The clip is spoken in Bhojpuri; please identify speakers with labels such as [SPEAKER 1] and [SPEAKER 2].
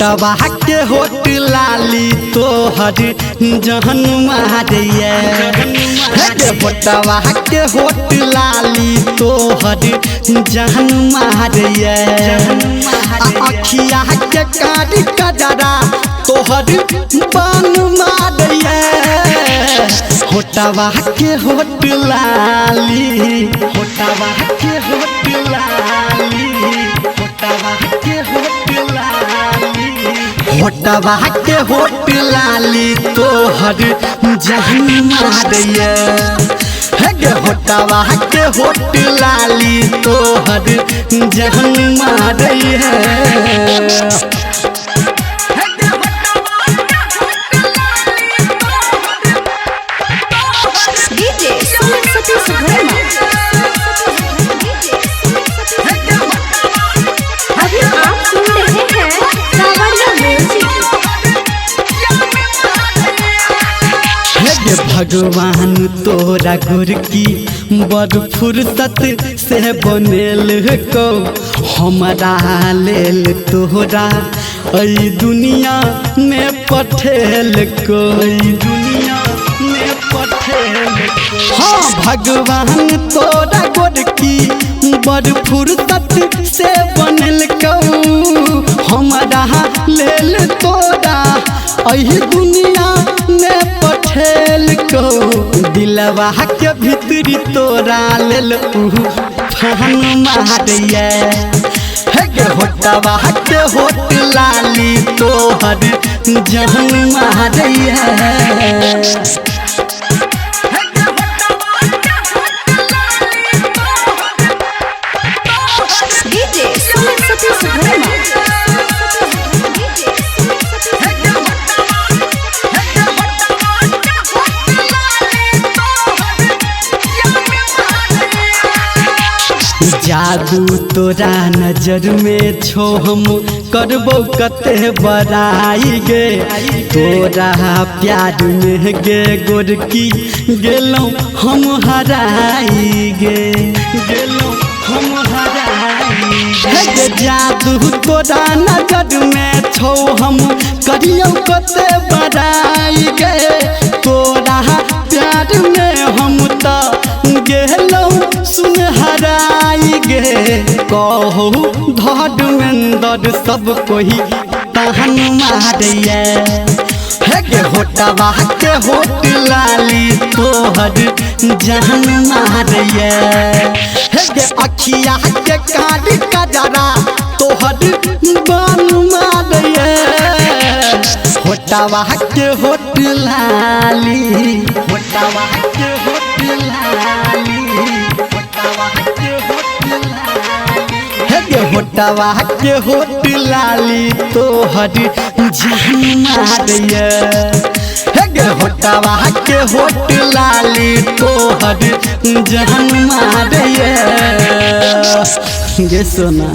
[SPEAKER 1] होटवा के होट लाली तोहर जहन मारिए होटवा के होट लाली तोहर जहन मारिए अखिया के कारी कजरा तोहर बान मारिए होटवा के होट लाली होटवा के होट लाली होटवा के होट लाली होटवा के होट लाली तोहर जहन मारिए होटवा के होट लाली तोहर जहन मारिए भगवान तोरा गुरकी बड़ फुर्सत से बनेल को हमारा लेल तोरा ई दुनिया में पठेल को दुनिया में पठेल को हाँ भगवान तोरा गुरकी बड़ फुर्सत से बनेल को हमारा लेल तोरा ई दुनिया में पठेल को दिलवा के भीतरी तोरा लेल फान मारिए होटवा के होट लाली तोहर जहन मारिए जादू तोरा नजर में छो हम करबो कते बड़ाई गे तोरा प्यार में गे गोरकी गेलों हम हराई गे गेलों हम हराई गे जादू तोरा नजर में छो हम करियो कते बड़ाई गे तोरा प्यार में हम तो गेलों सुन हराई गे कहू धर्मेंद्र सब कोई तहन मारिए होटवा के होट लाली तोहर जहन मारिए अखिया के कारी कजरा तोहर बान मारिए होटवा के होट लाली होटवा के होट लाली होटवा के होट लाली तोहर जहन मारिए होटवा के होट लाली तोहर जहन मारिए गे सोना।